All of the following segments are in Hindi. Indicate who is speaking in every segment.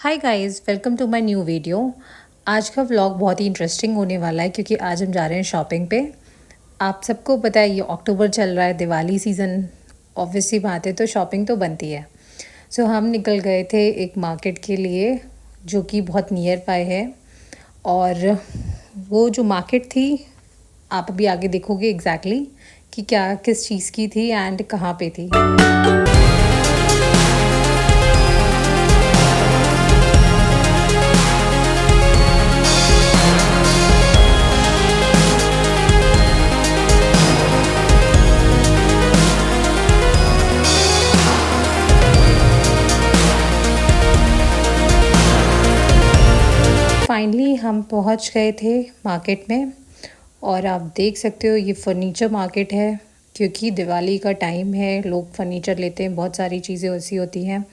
Speaker 1: Hi guys, welcome to my new video. आज का व्लॉग बहुत ही इंटरेस्टिंग होने वाला है क्योंकि आज हम जा रहे हैं शॉपिंग पे। आप सबको पता है ये अक्टूबर चल रहा है, दिवाली सीज़न। ऑब्वियसली बात है, तो शॉपिंग तो बनती है। सो हम निकल गए थे एक मार्केट के लिए जो कि बहुत नियर बाय है। और वो जो मार्केट थी, आप अभी आगे देखोगे एग्जैक्टली कि क्या किस चीज़ की थी एंड कहाँ पे थी। फाइनली हम पहुंच गए थे मार्केट में। और आप देख सकते हो ये फर्नीचर मार्केट है क्योंकि दिवाली का टाइम है, लोग फर्नीचर लेते हैं। बहुत सारी चीज़ें ऐसी होती हैं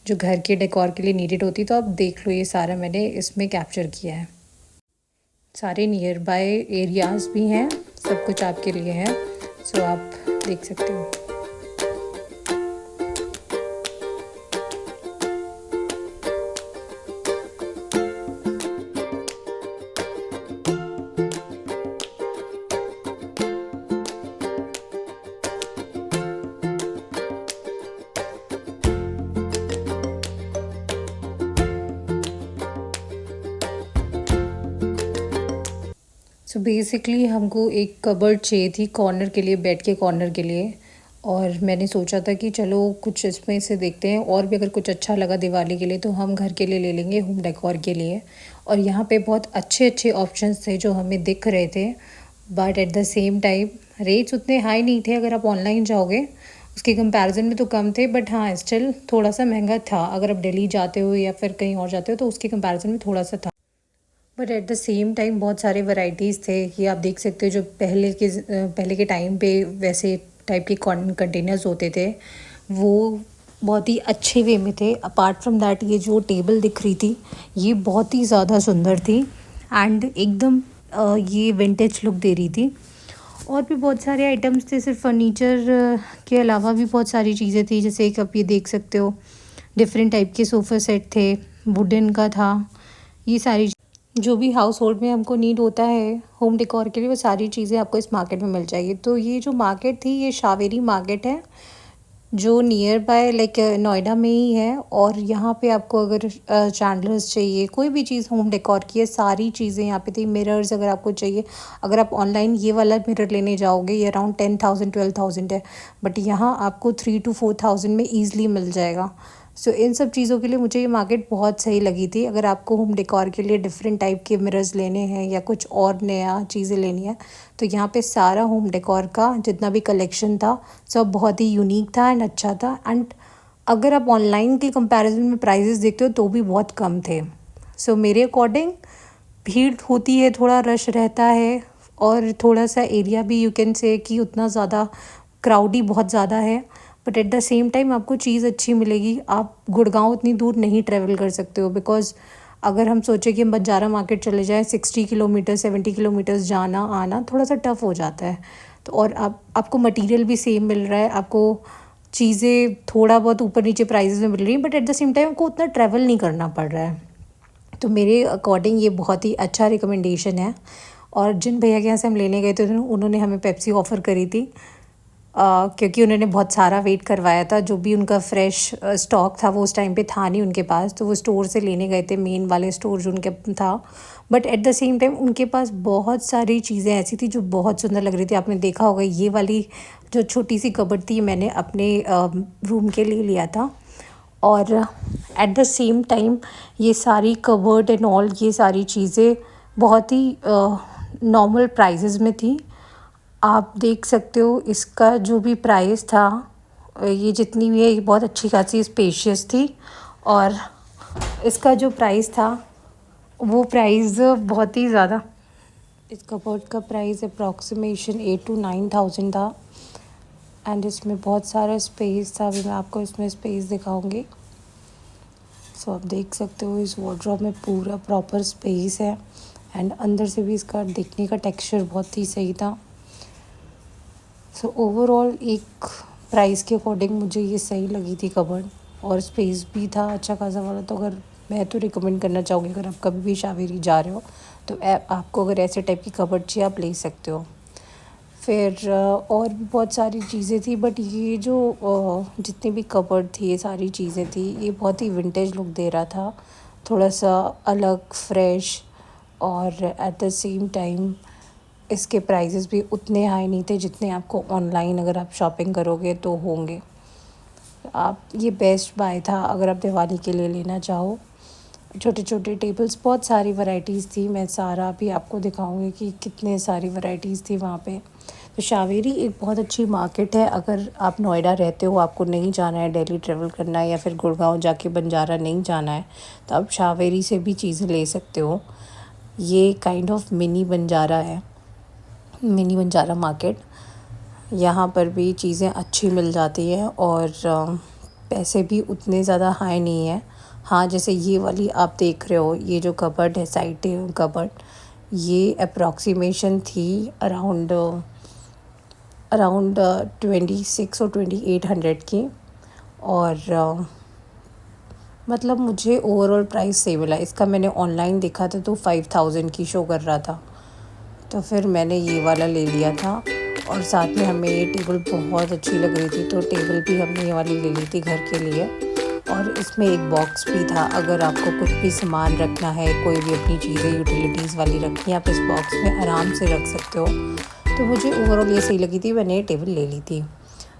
Speaker 1: जो घर के डेकोर के लिए नीडेड होती, तो आप देख लो ये सारा मैंने इसमें कैप्चर किया है। सारे नियर बाय एरियाज़ भी हैं, सब कुछ आपके लिए है। सो आप देख सकते हो। सो बेसिकली हमको एक कबर्ड चाहिए थी कॉर्नर के लिए, बेड के कॉर्नर के लिए। और मैंने सोचा था कि चलो कुछ इसमें से देखते हैं, और भी अगर कुछ अच्छा लगा दिवाली के लिए तो हम घर के लिए ले लेंगे, होम डेकोर के लिए। और यहाँ पे बहुत अच्छे अच्छे ऑप्शंस थे जो हमें दिख रहे थे, but at the same time rates उतने हाई नहीं थे। अगर आप ऑनलाइन जाओगे उसके कंपैरिजन में तो कम थे, बट हाँ स्टिल थोड़ा सा महंगा था। अगर आप दिल्ली जाते हो या फिर कहीं और जाते हो तो उसके कंपैरिजन में थोड़ा सा था। But at the same time बहुत सारे वैरायटीज़ थे कि आप देख सकते हो जो पहले के टाइम पे वैसे टाइप के कंटेनर्स होते थे वो बहुत ही अच्छे वे में थे। अपार्ट फ्रॉम दैट ये जो टेबल दिख रही थी ये बहुत ही ज़्यादा सुंदर थी एंड एकदम ये विंटेज लुक दे रही थी। और भी बहुत सारे आइटम्स थे, सिर्फ फर्नीचर के अलावा भी बहुत सारी चीज़ें थी। जैसे एक आप ये देख सकते हो डिफरेंट टाइप के सोफ़ा सेट थे, वुडन का था। ये सारी जो भी हाउस होल्ड में हमको नीड होता है होम डेकोर के लिए वो सारी चीज़ें आपको इस मार्केट में मिल जाएगी। तो ये जो मार्केट थी ये शावेरी मार्केट है जो नियर बाय लाइक नोएडा में ही है। और यहाँ पे आपको अगर चैंडलर्स चाहिए, कोई भी चीज़ होम डेकोर की है, सारी चीज़ें यहाँ पे थी। मिरर्स अगर आपको चाहिए, अगर आप ऑनलाइन ये वाला मिरर लेने जाओगे ये अराउंड 10,000-12,000 है, बट यहाँ आपको 3,000-4,000 में ईजिली मिल जाएगा। सो इन सब चीज़ों के लिए मुझे ये मार्केट बहुत सही लगी थी। अगर आपको होम डेकोर के लिए डिफरेंट टाइप के मिरर्स लेने हैं या कुछ और नया चीज़ें लेनी है तो यहाँ पे सारा होम डेकोर का जितना भी कलेक्शन था सब बहुत ही यूनिक था एंड अच्छा था। एंड अगर आप ऑनलाइन के कंपैरिजन में प्राइजेस देखते हो तो भी बहुत कम थे। सो मेरे अकॉर्डिंग भीड़ होती है, थोड़ा रश रहता है, और थोड़ा सा एरिया भी यू कैन से कि उतना ज़्यादा क्राउडी बहुत ज़्यादा है, but at the same time आपको चीज़ अच्छी मिलेगी। आप गुड़गांव उतनी दूर नहीं ट्रैवल कर सकते हो, बिकॉज़ अगर हम सोचें कि हम बंजारा मार्केट चले जाएं 60 किलोमीटर 70 किलोमीटर्स जाना आना थोड़ा सा टफ़ हो जाता है। तो और आपको मटेरियल भी सेम मिल रहा है, आपको चीज़ें थोड़ा बहुत ऊपर नीचे प्राइसेस में मिल रही हैं, but at the same time आपको उतना ट्रैवल नहीं करना पड़ रहा है। तो मेरे अकॉर्डिंग ये बहुत ही अच्छा रिकमेंडेशन है। और जिन भैया के यहाँ से हम लेने गए थे उन्होंने हमें पेप्सी ऑफ़र करी थी, क्योंकि उन्होंने बहुत सारा वेट करवाया था। जो भी उनका फ्रेश स्टॉक था वो उस टाइम पे था नहीं उनके पास, तो वो स्टोर से लेने गए थे, मेन वाले स्टोर जो उनके था। But at the same time उनके पास बहुत सारी चीज़ें ऐसी थी जो बहुत सुंदर लग रही थी। आपने देखा होगा ये वाली जो छोटी सी कबर्ड थी मैंने अपने रूम के लिए लिया था। और एट द सेम टाइम ये सारी कबर्ड एंड ऑल ये सारी चीज़ें बहुत ही नॉर्मल प्राइजेज़ में थी। आप देख सकते हो इसका जो भी प्राइस था, ये जितनी भी है ये बहुत अच्छी खासी स्पेशियस थी। और इसका जो प्राइस था वो प्राइस बहुत ही ज़्यादा, इस कबर्ड का प्राइस अप्रॉक्सीमेशन 8,000 to 9,000 था। एंड इसमें बहुत सारा स्पेस था, अभी मैं आपको इसमें स्पेस दिखाऊंगी। सो आप देख सकते हो इस वार्डरोब में पूरा प्रॉपर स्पेस है एंड अंदर से भी इसका दिखने का टेक्सचर बहुत ही सही था। सो ओवरऑल एक प्राइस के अकॉर्डिंग मुझे ये सही लगी थी कबर्ड, और स्पेस भी था अच्छा खासा वाला। तो अगर मैं तो रिकमेंड करना चाहूँगी अगर आप कभी भी शावेरी जा रहे हो तो आपको अगर ऐसे टाइप की कबर्ड चाहिए आप ले सकते हो। फिर और भी बहुत सारी चीज़ें थी, बट ये जो जितनी भी कबर्ड थी, ये सारी चीज़ें थी, ये बहुत ही विंटेज लुक दे रहा था, थोड़ा सा अलग, फ्रेश, और एट द सेम टाइम इसके प्राइसेस भी उतने हाई नहीं थे जितने आपको ऑनलाइन अगर आप शॉपिंग करोगे तो होंगे। आप ये बेस्ट बाय था अगर आप दिवाली के लिए लेना चाहो। छोटे छोटे टेबल्स, बहुत सारी वैरायटीज़ थी, मैं सारा भी आपको दिखाऊंगी कि कितने सारी वैरायटीज़ थी वहाँ पे। तो शावेरी एक बहुत अच्छी मार्केट है। अगर आप नोएडा रहते हो, आपको नहीं जाना है दिल्ली ट्रैवल करना है, या फिर गुड़गांव जाके बंजारा नहीं जाना है, तो आप शावेरी से भी चीज़ें ले सकते हो। ये काइंड ऑफ मिनी बंजारा है, मिनी बंजारा मार्केट। यहाँ पर भी चीज़ें अच्छी मिल जाती हैं और पैसे भी उतने ज़्यादा हाई नहीं है। हाँ, जैसे ये वाली आप देख रहे हो, ये जो कबर्ड है, साइड टेबल कबर्ड, ये अप्रॉक्सीमेशन थी अराउंड 26 और 2800 की। और मतलब मुझे ओवरऑल प्राइस सही मिला इसका। मैंने ऑनलाइन देखा था तो 5000 की शो कर रहा था, तो फिर मैंने ये वाला ले लिया था। और साथ में हमें ये टेबल बहुत अच्छी लग रही थी, तो टेबल भी हमने ये वाली ले ली थी घर के लिए। और इसमें एक बॉक्स भी था, अगर आपको कुछ भी सामान रखना है, कोई भी अपनी चीज़ें यूटिलिटीज़ वाली रखनी है, आप इस बॉक्स में आराम से रख सकते हो। तो मुझे ओवरऑल ये सही लगी थी, मैंने ये टेबल ले ली थी।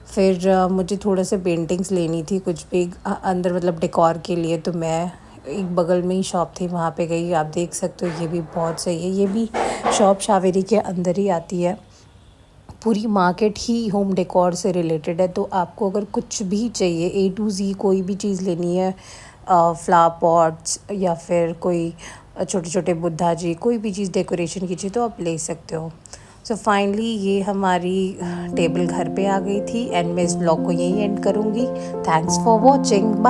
Speaker 1: फिर मुझे थोड़ा सा पेंटिंग्स लेनी थी कुछ भी अंदर, मतलब डेकोर के लिए, तो मैं एक बगल में ही शॉप थी वहाँ पे गई। आप देख सकते हो ये भी बहुत सही है। ये भी शॉप शावेरी के अंदर ही आती है। पूरी मार्केट ही होम डेकोर से रिलेटेड है, तो आपको अगर कुछ भी चाहिए, A to Z कोई भी चीज़ लेनी है, फ्लावर पॉट्स या फिर कोई छोटे छोटे बुद्धा जी, कोई भी चीज़ डेकोरेशन की चाहिए तो आप ले सकते हो। सो फाइनली ये हमारी टेबल घर पे आ गई थी, एंड मैं इस ब्लॉग को यहीं एंड करूँगी। Thanks for watching, bye.